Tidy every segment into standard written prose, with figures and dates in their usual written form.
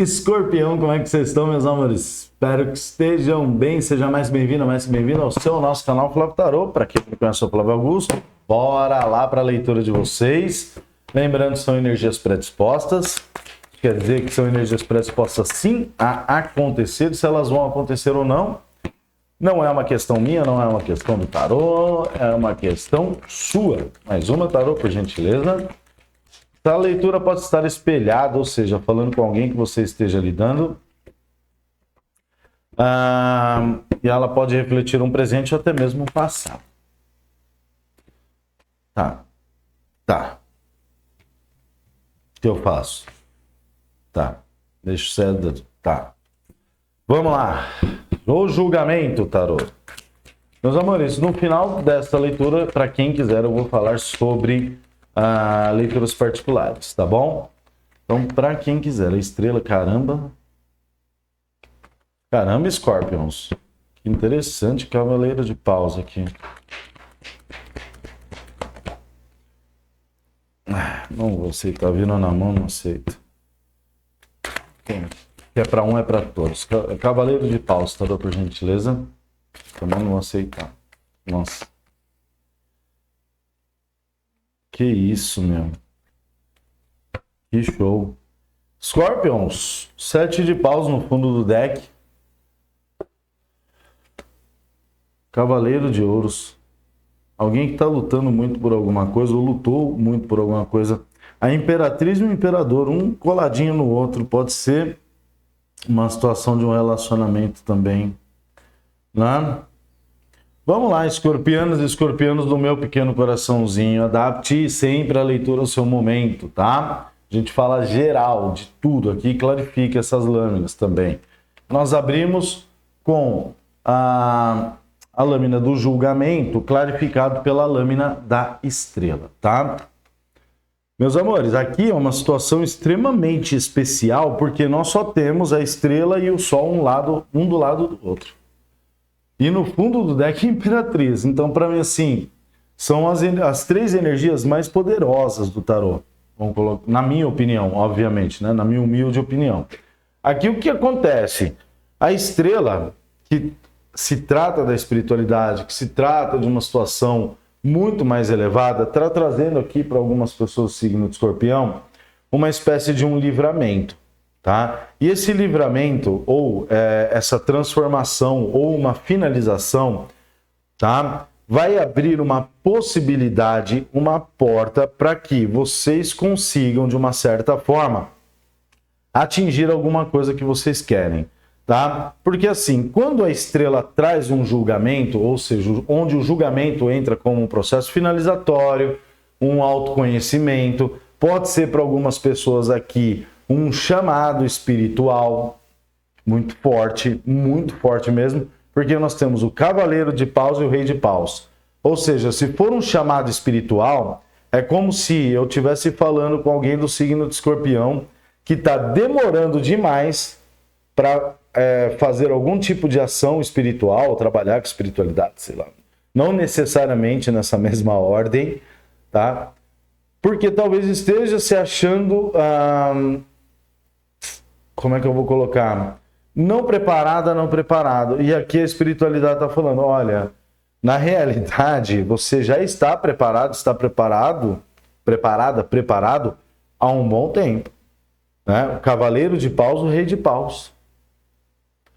Escorpião, como é que vocês estão, meus amores? Espero que estejam bem. Seja mais bem-vindo ao nosso canal Flávio Tarô. Para quem não conhece o Flávio Augusto, bora lá para a leitura de vocês. Lembrando que são energias predispostas. Quer dizer que são energias predispostas sim a acontecer. Se elas vão acontecer ou não, não é uma questão minha, não é uma questão do tarô, é uma questão sua. Mais uma, tarô, por gentileza. A leitura pode estar espelhada, ou seja, falando com alguém que você esteja lidando. E ela pode refletir um presente ou até mesmo um passado. Tá. O que eu faço? Tá. Deixa cedo. Tá. Vamos lá. O julgamento, tarô. Meus amores, no final dessa leitura, para quem quiser, eu vou falar sobre leituras particulares, tá bom? Então, para quem quiser, a estrela, caramba, Scorpions, que interessante, cavaleiro de paus aqui. Não vou aceitar, vindo na mão, não aceito. Que é para um, é para todos. Cavaleiro de paus, tá, por gentileza? Também não vou aceitar. Nossa. Que isso, meu. Que show. Scorpions, 7 de paus no fundo do deck. Cavaleiro de ouros. Alguém que está lutando muito por alguma coisa, ou lutou muito por alguma coisa. A imperatriz e o imperador, um coladinho no outro. Pode ser uma situação de um relacionamento também, né? Vamos lá, escorpianos e escorpianos do meu pequeno coraçãozinho. Adapte sempre a leitura ao seu momento, tá? A gente fala geral de tudo aqui, clarifica essas lâminas também. Nós abrimos com a lâmina do julgamento, clarificado pela lâmina da estrela, tá? Meus amores, aqui é uma situação extremamente especial, porque nós só temos a estrela e o sol um do lado do outro. E no fundo do deck, a imperatriz. Então, para mim, assim, são as três energias mais poderosas do tarô. Vamos colocar, na minha opinião, obviamente, né? Na minha humilde opinião. Aqui, o que acontece? A estrela, que se trata da espiritualidade, que se trata de uma situação muito mais elevada, está trazendo aqui para algumas pessoas do signo de Escorpião uma espécie de um livramento. Tá? E esse livramento, ou essa transformação, ou uma finalização, tá? Vai abrir uma possibilidade, uma porta para que vocês consigam, de uma certa forma, atingir alguma coisa que vocês querem. Tá? Porque assim, quando a estrela traz um julgamento, ou seja, onde o julgamento entra como um processo finalizatório, um autoconhecimento, pode ser para algumas pessoas aqui um chamado espiritual muito forte mesmo, porque nós temos o cavaleiro de paus e o rei de paus. Ou seja, se for um chamado espiritual, é como se eu estivesse falando com alguém do signo de Escorpião que está demorando demais para fazer algum tipo de ação espiritual, ou trabalhar com espiritualidade, sei lá. Não necessariamente nessa mesma ordem, tá? Porque talvez esteja se achando... como é que eu vou colocar? Não preparado. E aqui a espiritualidade está falando, olha, na realidade, você já está preparado há um bom tempo. Né? O cavaleiro de paus, o rei de paus.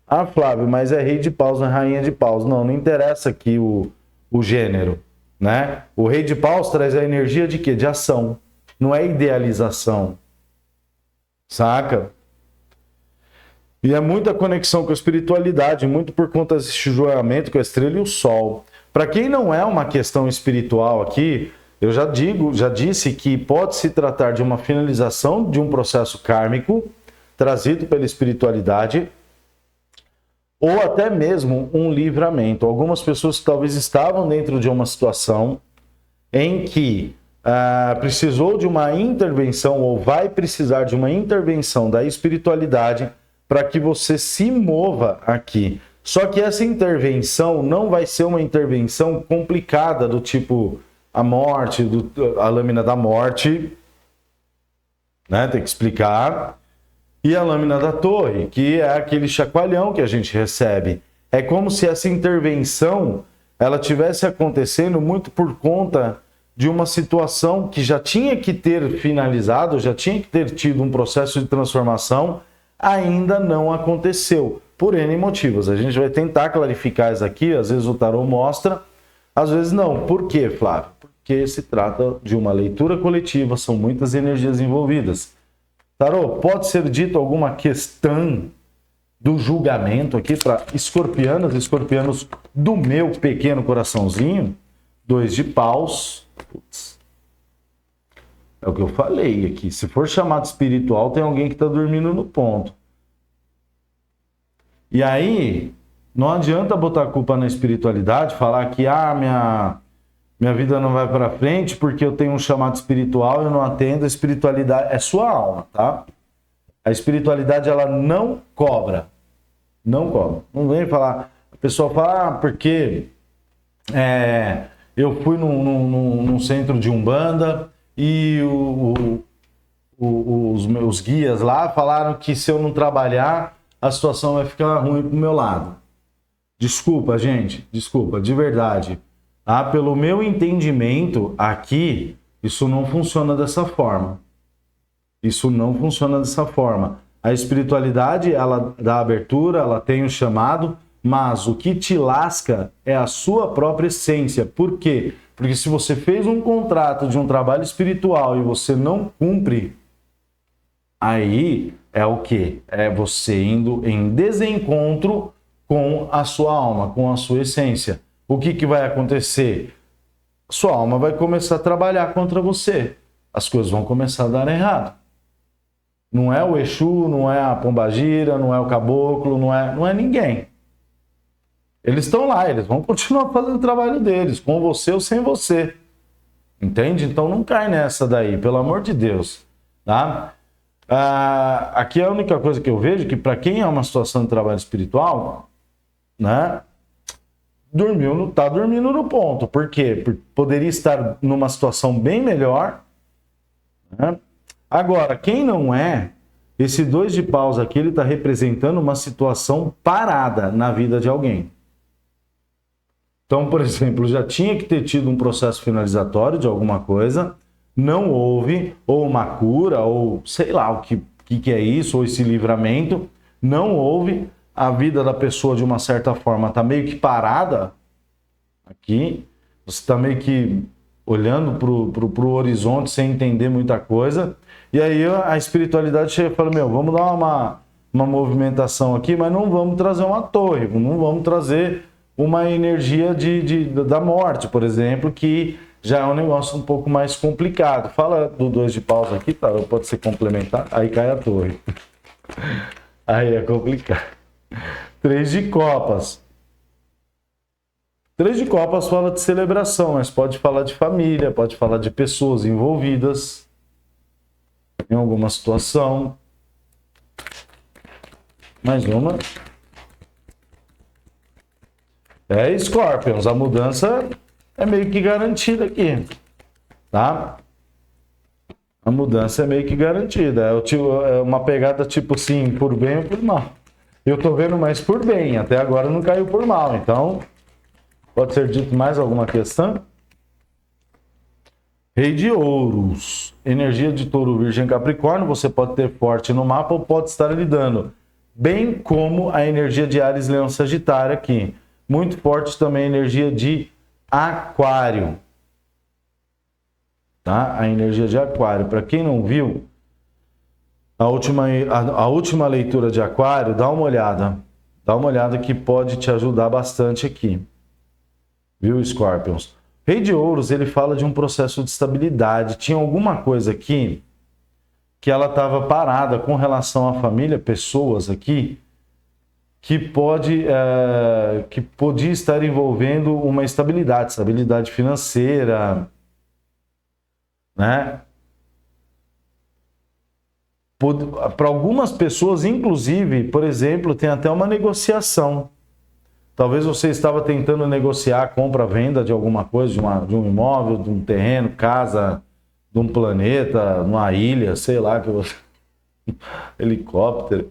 Ah, Flávio, mas é rei de paus, não é rainha de paus. Não interessa aqui o gênero. Né? O rei de paus traz a energia de quê? De ação. Não é idealização. Saca? E é muita conexão com a espiritualidade, muito por conta desse julgamento com a estrela e o sol. Para quem não é uma questão espiritual aqui, eu já disse que pode se tratar de uma finalização de um processo kármico trazido pela espiritualidade, ou até mesmo um livramento. Algumas pessoas que talvez estavam dentro de uma situação em que precisou de uma intervenção, ou vai precisar de uma intervenção da espiritualidade para que você se mova aqui. Só que essa intervenção não vai ser uma intervenção complicada, do tipo a morte, a lâmina da morte, né? Tem que explicar. E a lâmina da torre, que é aquele chacoalhão que a gente recebe. É como se essa intervenção ela tivesse acontecendo muito por conta de uma situação que já tinha que ter finalizado, já tinha que ter tido um processo de transformação, ainda não aconteceu, por N motivos. A gente vai tentar clarificar isso aqui, às vezes o tarô mostra, às vezes não. Por quê, Flávio? Porque se trata de uma leitura coletiva, são muitas energias envolvidas. Tarô, pode ser dito alguma questão do julgamento aqui para escorpianas, escorpianos do meu pequeno coraçãozinho? 2 de paus. Putz. É o que eu falei aqui. Se for chamado espiritual, tem alguém que está dormindo no ponto. E aí, não adianta botar a culpa na espiritualidade, falar que minha vida não vai para frente porque eu tenho um chamado espiritual e eu não atendo. A espiritualidade é sua alma, tá? A espiritualidade, ela não cobra. Não cobra. Não vem falar... A pessoa fala, porque eu fui num centro de Umbanda e os meus guias lá falaram que se eu não trabalhar, a situação vai ficar ruim pro meu lado. Desculpa, gente. Desculpa, de verdade. Ah, pelo meu entendimento, aqui, isso não funciona dessa forma. Isso não funciona dessa forma. A espiritualidade, ela dá abertura, ela tem o chamado, mas o que te lasca é a sua própria essência. Por quê? Porque se você fez um contrato de um trabalho espiritual e você não cumpre, aí é o quê? É você indo em desencontro com a sua alma, com a sua essência. O que vai acontecer? Sua alma vai começar a trabalhar contra você. As coisas vão começar a dar errado. Não é o Exu, não é a Pombagira, não é o caboclo, não é ninguém. Eles estão lá, eles vão continuar fazendo o trabalho deles, com você ou sem você. Entende? Então não cai nessa daí, pelo amor de Deus. Tá? Aqui a única coisa que eu vejo que para quem é uma situação de trabalho espiritual, né, tá dormindo no ponto. Por quê? Porque poderia estar numa situação bem melhor, né? Agora, quem não é, esse 2 de paus aqui, ele está representando uma situação parada na vida de alguém. Então, por exemplo, já tinha que ter tido um processo finalizatório de alguma coisa, não houve, ou uma cura, ou sei lá o que é isso, ou esse livramento, não houve, a vida da pessoa de uma certa forma está meio que parada aqui, você está meio que olhando para o horizonte sem entender muita coisa, e aí a espiritualidade chega e fala, vamos dar uma movimentação aqui, mas não vamos trazer uma torre, não vamos trazer uma energia da morte, por exemplo, que já é um negócio um pouco mais complicado. Fala do 2 de paus aqui, tá? Pode ser complementar, aí cai a torre. Aí é complicado. 3 de copas. 3 de copas fala de celebração, mas pode falar de família, pode falar de pessoas envolvidas em alguma situação. Mais uma. Scorpions, a mudança é meio que garantida aqui, tá? A mudança é meio que garantida. É uma pegada tipo assim, por bem ou por mal. Eu tô vendo mais por bem, até agora não caiu por mal. Então, pode ser dito mais alguma questão? Rei de ouros. Energia de touro, virgem, capricórnio. Você pode ter forte no mapa ou pode estar lidando. Bem como a energia de Áries, Leão, Sagitário aqui. Muito forte também a energia de aquário. Tá? A energia de aquário. Para quem não viu, a última leitura de aquário, dá uma olhada. Dá uma olhada que pode te ajudar bastante aqui. Viu, Scorpions? Rei de ouros, ele fala de um processo de estabilidade. Tinha alguma coisa aqui que ela estava parada com relação à família, pessoas aqui, que podia estar envolvendo uma estabilidade financeira, né? Para algumas pessoas, inclusive, por exemplo, tem até uma negociação. Talvez você estava tentando negociar a compra-venda de alguma coisa, de um imóvel, de um terreno, casa, de um planeta, numa ilha, sei lá, que você... helicóptero.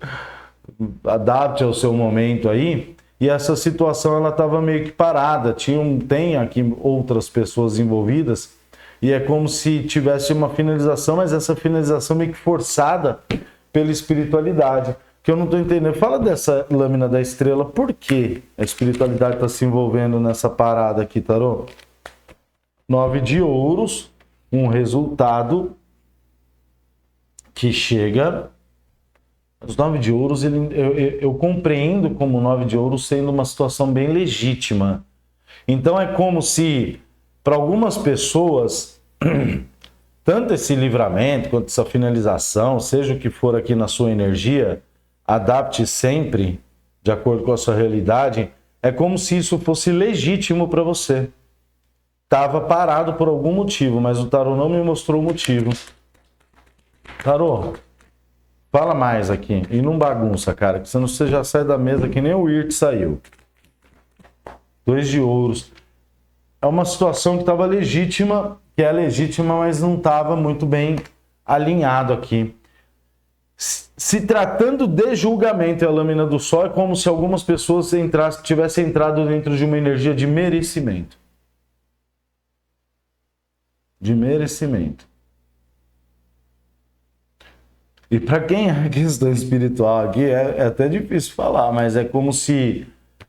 Adapte ao seu momento aí. E essa situação ela estava meio que parada. Tem aqui outras pessoas envolvidas e é como se tivesse uma finalização, mas essa finalização meio que forçada pela espiritualidade. Que eu não estou entendendo. Fala dessa lâmina da estrela. Por que a espiritualidade está se envolvendo nessa parada aqui, tarô? 9 de ouros, um resultado que chega. Os 9 de ouros, eu compreendo como o 9 de ouros sendo uma situação bem legítima. Então é como se, para algumas pessoas, tanto esse livramento quanto essa finalização, seja o que for aqui na sua energia, adapte sempre de acordo com a sua realidade, é como se isso fosse legítimo para você. Estava parado por algum motivo, mas o tarô não me mostrou o motivo. Tarô, fala mais aqui. E não bagunça, cara, que senão você já sai da mesa que nem o Irt saiu. 2 de ouros. É uma situação que estava legítima, que é legítima, mas não estava muito bem alinhado aqui. Se tratando de julgamento e a lâmina do sol, é como se algumas pessoas tivessem entrado dentro de uma energia de merecimento. De merecimento. E para quem é questão espiritual aqui, é até difícil falar, mas é como se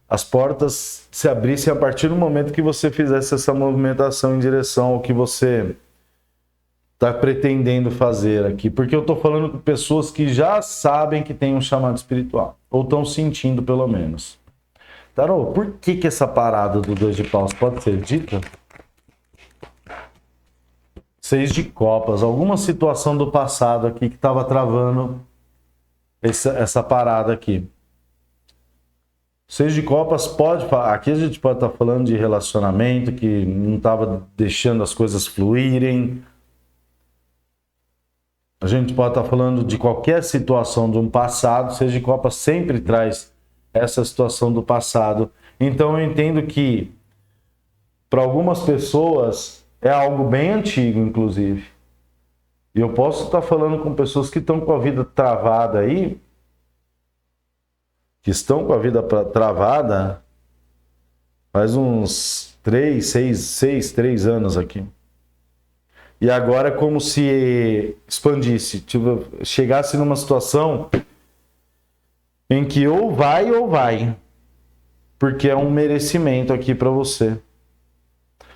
as portas se abrissem a partir do momento que você fizesse essa movimentação em direção ao que você está pretendendo fazer aqui. Porque eu estou falando com pessoas que já sabem que tem um chamado espiritual, ou estão sentindo pelo menos. Tarô, por que essa parada do 2 de paus pode ser dita? 6 de copas, alguma situação do passado aqui que estava travando essa parada aqui. 6 de copas aqui a gente pode estar falando de relacionamento que não estava deixando as coisas fluírem. A gente pode estar falando de qualquer situação de um passado. 6 de copas sempre traz essa situação do passado. Então eu entendo que para algumas pessoas é algo bem antigo, inclusive. E eu posso estar falando com pessoas que estão com a vida travada aí, que estão com a vida travada faz uns 3 anos aqui. E agora é como se expandisse, tipo, chegasse numa situação em que ou vai, porque é um merecimento aqui para você.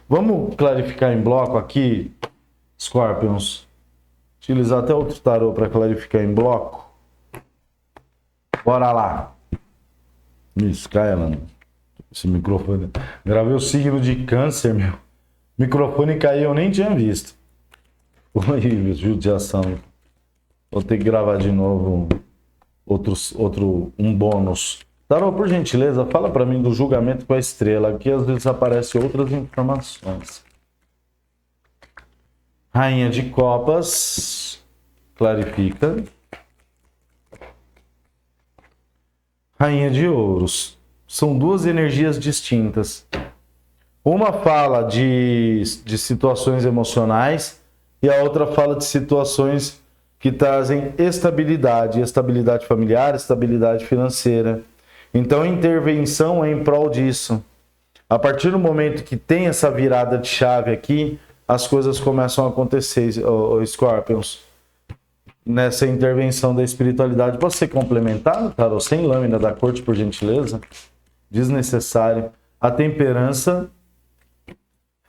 Vamos clarificar em bloco aqui, Scorpions. Utilizar até outro tarô para clarificar em bloco. Bora lá. Isso, cai ela. Esse microfone. Gravei o signo de câncer, meu. Microfone caiu, eu nem tinha visto. Horrível, judiação. Vou ter que gravar de novo um bônus. Tarô, por gentileza, fala para mim do julgamento com a estrela. Aqui às vezes aparecem outras informações. Rainha de copas. Clarifica. Rainha de ouros. São duas energias distintas. Uma fala de situações emocionais e a outra fala de situações que trazem estabilidade familiar, estabilidade financeira. Então, a intervenção é em prol disso. A partir do momento que tem essa virada de chave aqui, as coisas começam a acontecer, Scorpions. Nessa intervenção da espiritualidade. Pode ser complementar, tarô? Sem lâmina da corte, por gentileza? Desnecessário. A temperança.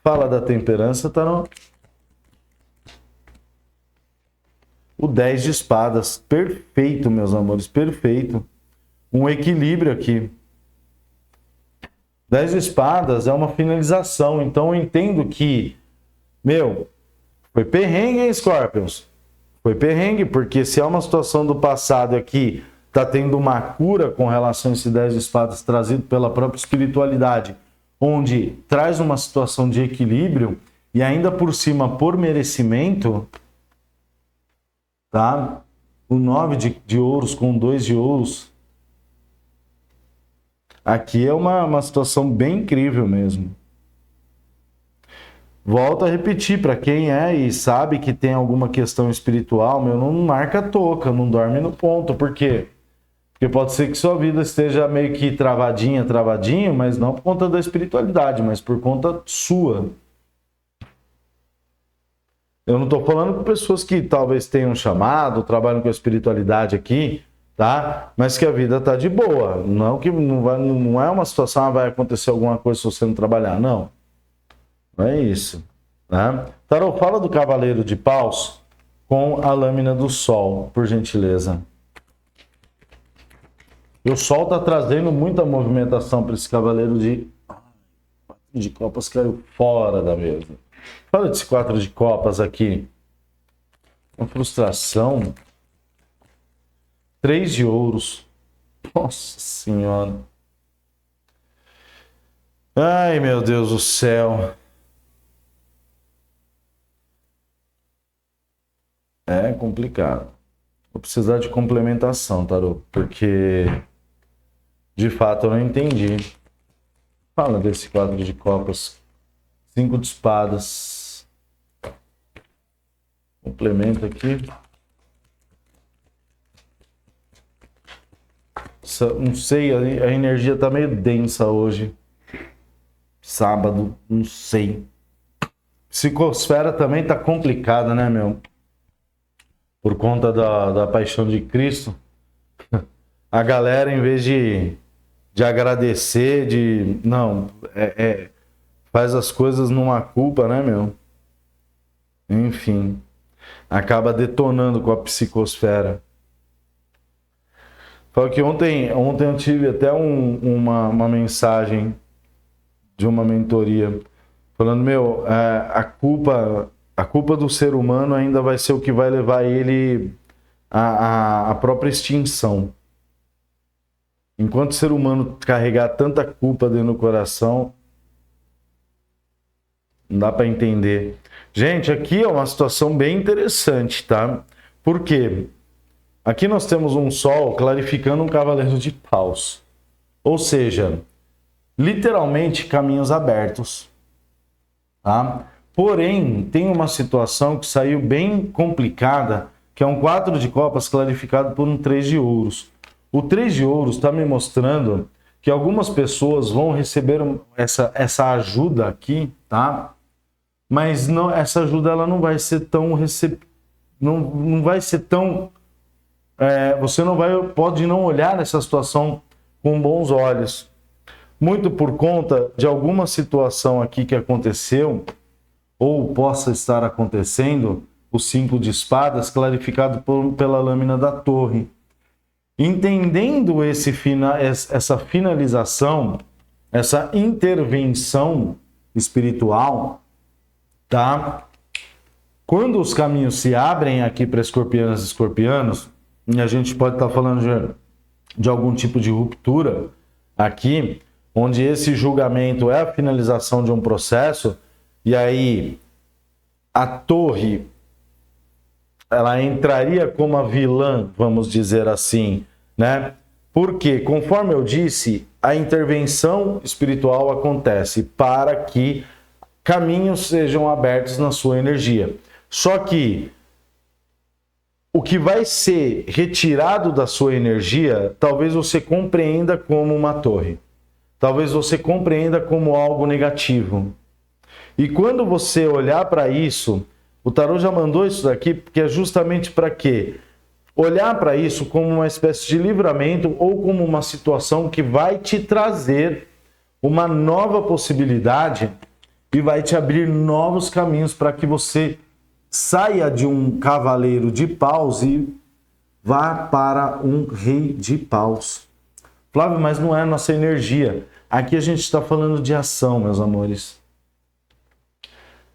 Fala da temperança, tarô. O 10 de espadas. Perfeito, meus amores, perfeito. Um equilíbrio aqui. 10 de espadas é uma finalização. Então eu entendo que, foi perrengue, hein, Scorpions? Foi perrengue, porque se é uma situação do passado aqui, está tendo uma cura com relação a esse 10 de espadas trazido pela própria espiritualidade, onde traz uma situação de equilíbrio e ainda por cima, por merecimento, tá? O 9 de ouros com 2 de ouros. Aqui é uma situação bem incrível mesmo. Volto a repetir, para quem é e sabe que tem alguma questão espiritual, meu, não marca toca, não dorme no ponto. Por quê? Porque pode ser que sua vida esteja meio que travadinho, mas não por conta da espiritualidade, mas por conta sua. Eu não estou falando com pessoas que talvez tenham chamado, trabalham com a espiritualidade aqui, tá? Mas que a vida tá de boa. Não que não é uma situação, vai acontecer alguma coisa se você não trabalhar, não. Não é isso, né? Tarô, fala do Cavaleiro de Paus com a lâmina do Sol, por gentileza. E o Sol está trazendo muita movimentação para esse Cavaleiro de Copas, caiu fora da mesa. Fala desse 4 de Copas aqui. Uma frustração. 3 de Ouros. Nossa Senhora. Ai, meu Deus do céu. É complicado. Vou precisar de complementação, Tarô, porque de fato eu não entendi. Fala desse 4 de Copas. 5 de Espadas. Complementa aqui. Não sei, a energia tá meio densa hoje. Sábado, não sei. Psicosfera também tá complicada, né, meu? Por conta da paixão de Cristo. A galera, em vez de agradecer, não, faz as coisas numa culpa, né, meu? Enfim, acaba detonando com a psicosfera. Fala que ontem eu tive até uma mensagem de uma mentoria falando, meu, a culpa do ser humano ainda vai ser o que vai levar ele à própria extinção. Enquanto o ser humano carregar tanta culpa dentro do coração, não dá para entender. Gente, aqui é uma situação bem interessante, tá? Por quê? Aqui nós temos um Sol clarificando um Cavaleiro de Paus. Ou seja, literalmente caminhos abertos. Tá? Porém, tem uma situação que saiu bem complicada, que é um 4 de Copas clarificado por um 3 de Ouros. O 3 de Ouros está me mostrando que algumas pessoas vão receber essa ajuda aqui, tá? Mas não, essa ajuda ela não vai ser tão não vai ser tão você pode não olhar essa situação com bons olhos. Muito por conta de alguma situação aqui que aconteceu ou possa estar acontecendo, o 5 de Espadas clarificado pela lâmina da Torre. Entendendo essa finalização, essa intervenção espiritual, tá? Quando os caminhos se abrem aqui para escorpianas e escorpianos, e a gente pode estar falando de algum tipo de ruptura aqui, onde esse julgamento é a finalização de um processo, e aí a torre ela entraria como a vilã, vamos dizer assim, né? Porque, conforme eu disse, a intervenção espiritual acontece para que caminhos sejam abertos na sua energia. Só que o que vai ser retirado da sua energia, talvez você compreenda como uma torre. Talvez você compreenda como algo negativo. E quando você olhar para isso, o tarô já mandou isso daqui, porque é justamente para quê? Olhar para isso como uma espécie de livramento ou como uma situação que vai te trazer uma nova possibilidade e vai te abrir novos caminhos para que você saia de um cavaleiro de paus e vá para um rei de paus. Flávio, mas não é a nossa energia. Aqui a gente está falando de ação, meus amores.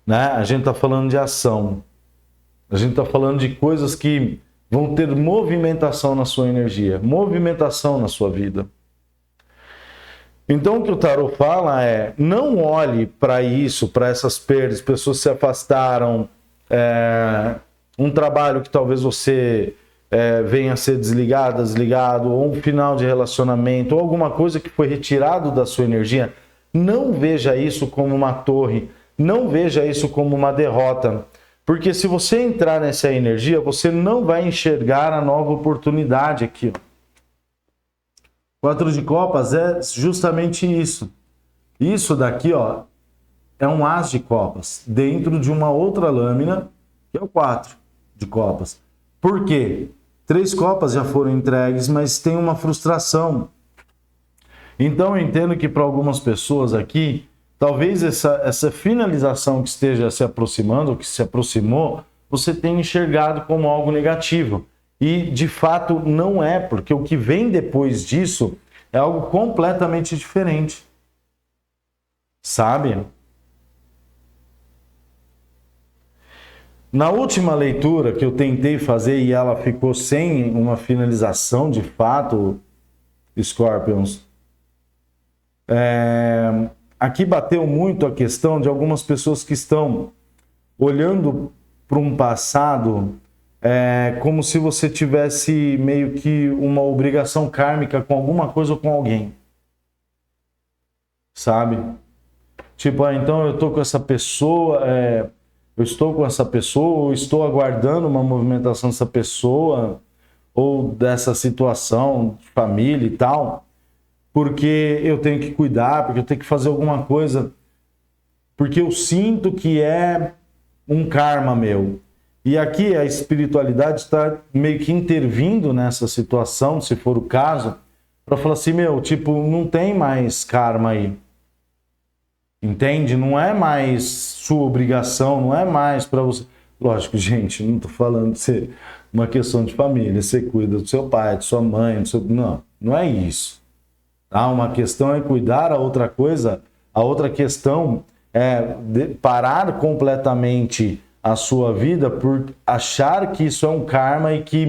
Né? A gente está falando de ação. A gente está falando de coisas que vão ter movimentação na sua energia, movimentação na sua vida. Então o que o tarô fala é, não olhe para isso, para essas perdas, pessoas se afastaram, um trabalho que talvez você venha a ser desligado, ou um final de relacionamento, ou alguma coisa que foi retirado da sua energia. Não veja isso como uma torre. não veja isso como uma derrota, porque se você entrar nessa energia, você não vai enxergar a nova oportunidade aqui. 4 de copas é justamente isso. Isso daqui, ó, é um as de copas dentro de uma outra lâmina, que é o 4 de copas. Por quê? 3 copas já foram entregues, mas tem uma frustração. Então eu entendo que para algumas pessoas aqui, talvez essa finalização que esteja se aproximando, ou que se aproximou, você tenha enxergado como algo negativo. E de fato não é, porque o que vem depois disso é algo completamente diferente. Sabe? Na última leitura que eu tentei fazer e ela ficou sem uma finalização de fato, Scorpions, aqui bateu muito a questão de algumas pessoas que estão olhando para um passado como se você tivesse meio que uma obrigação kármica com alguma coisa ou com alguém. Sabe? Tipo, então eu estou com essa pessoa, ou estou aguardando uma movimentação dessa pessoa, ou dessa situação de família e tal, porque eu tenho que cuidar, porque eu tenho que fazer alguma coisa, porque eu sinto que é um karma meu. E aqui a espiritualidade está meio que intervindo nessa situação, se for o caso, para falar assim, não tem mais karma aí. Entende? Não é mais sua obrigação, não é mais para você. Lógico, gente, não estou falando de ser uma questão de família. Você cuida do seu pai, de sua mãe, não é isso. Tá? Uma questão é cuidar, a outra questão é parar completamente a sua vida por achar que isso é um karma e que,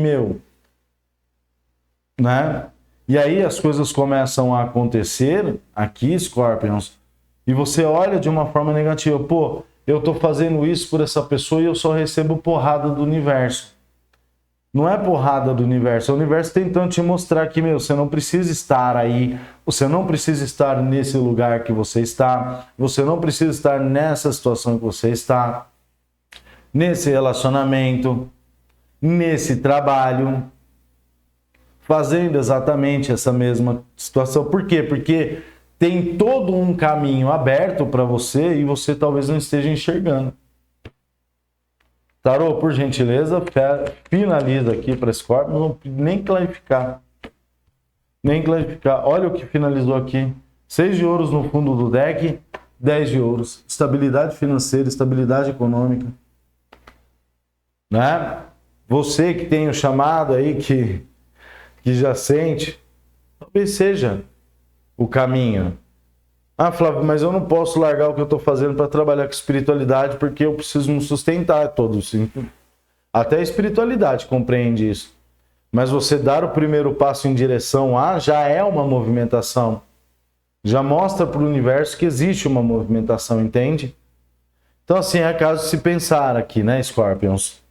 né? E aí as coisas começam a acontecer aqui, Scorpions, e você olha de uma forma negativa. Pô, eu tô fazendo isso por essa pessoa e eu só recebo porrada do universo. Não é porrada do universo, é o universo tentando te mostrar que, você não precisa estar aí, você não precisa estar nesse lugar que você está, você não precisa estar nessa situação que você está, nesse relacionamento, nesse trabalho, fazendo exatamente essa mesma situação. Por quê? Porque tem todo um caminho aberto para você e você talvez não esteja enxergando. Tarô, por gentileza, finaliza aqui para Scorpio, não vou nem clarificar. Olha o que finalizou aqui. 6 de ouros no fundo do deck, 10 de ouros. Estabilidade financeira, estabilidade econômica. Né? Você que tem o chamado aí, que já sente, talvez seja o caminho. Ah, Flávio, mas eu não posso largar o que eu estou fazendo para trabalhar com espiritualidade porque eu preciso me sustentar todos. Até a espiritualidade compreende isso. Mas você dar o primeiro passo em direção a já é uma movimentação. Já mostra para o universo que existe uma movimentação, entende? Então, assim, é caso de se pensar aqui, né, Scorpions?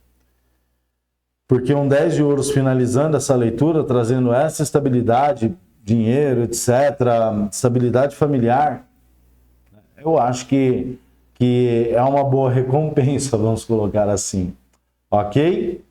Porque um 10 de ouros finalizando essa leitura, trazendo essa estabilidade, dinheiro, etc., estabilidade familiar, eu acho que é uma boa recompensa, vamos colocar assim. Ok?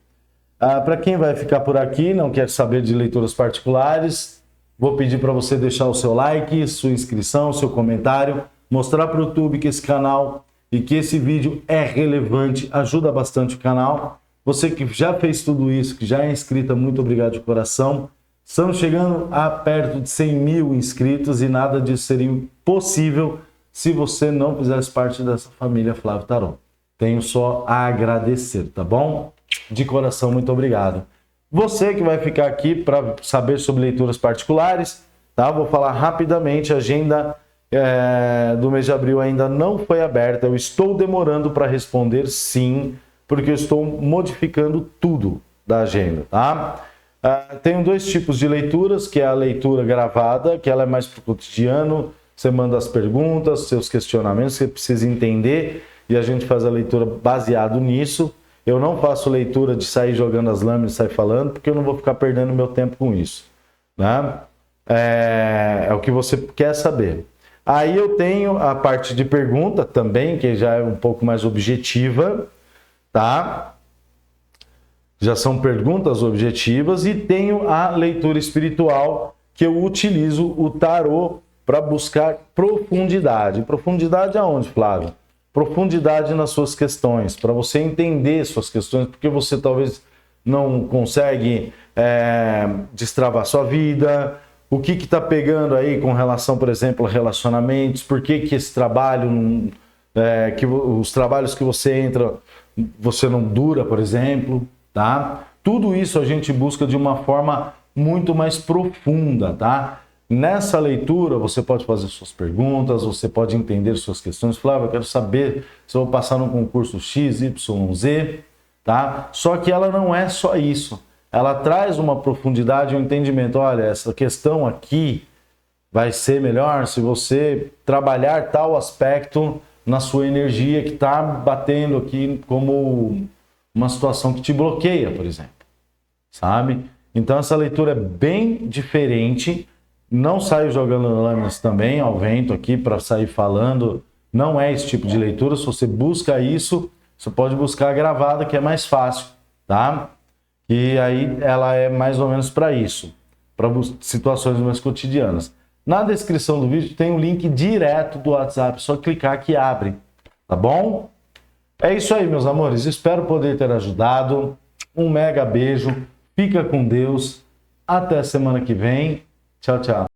Para quem vai ficar por aqui, não quer saber de leituras particulares, vou pedir para você deixar o seu like, sua inscrição, seu comentário, mostrar para o YouTube que esse canal e que esse vídeo é relevante, ajuda bastante o canal. Você que já fez tudo isso, que já é inscrita, muito obrigado de coração. Estamos chegando a perto de 100 mil inscritos e nada disso seria possível se você não fizesse parte dessa família Flávio Tarô. Tenho só a agradecer, tá bom? De coração, muito obrigado. Você que vai ficar aqui para saber sobre leituras particulares, tá? Vou falar rapidamente, a agenda do mês de abril ainda não foi aberta. Eu estou demorando para responder, sim, porque eu estou modificando tudo da agenda, tá? Tenho 2 tipos de leituras, que é a leitura gravada, que ela é mais para o cotidiano, você manda as perguntas, seus questionamentos, você precisa entender, e a gente faz a leitura baseado nisso. Eu não faço leitura de sair jogando as lâminas e sair falando, porque eu não vou ficar perdendo meu tempo com isso, né? É o que você quer saber. Aí eu tenho a parte de pergunta também, que já é um pouco mais objetiva, tá? Já são perguntas objetivas. E tenho a leitura espiritual, que eu utilizo o tarô para buscar profundidade. Profundidade aonde, Flávio? Profundidade nas suas questões, para você entender suas questões, porque você talvez não consegue destravar sua vida. O que está pegando aí com relação, por exemplo, a relacionamentos? Por que esse trabalho, que os trabalhos que você entra, você não dura, por exemplo, tá? Tudo isso a gente busca de uma forma muito mais profunda, tá? Nessa leitura você pode fazer suas perguntas, você pode entender suas questões. Flávio, eu quero saber se eu vou passar num concurso X, Y, Z, tá? Só que ela não é só isso. Ela traz uma profundidade e um entendimento. Olha, essa questão aqui vai ser melhor se você trabalhar tal aspecto na sua energia que está batendo aqui como uma situação que te bloqueia, por exemplo. Sabe? Então essa leitura é bem diferente. Não saio jogando lâminas também ao vento aqui para sair falando. Não é esse tipo de leitura. Se você busca isso, você pode buscar gravada, que é mais fácil, tá? E aí ela é mais ou menos para isso, para situações mais cotidianas. Na descrição do vídeo tem um link direto do WhatsApp, só clicar que abre, tá bom? É isso aí, meus amores. Espero poder ter ajudado. Um mega beijo. Fica com Deus. Até semana que vem. Tchau, tchau.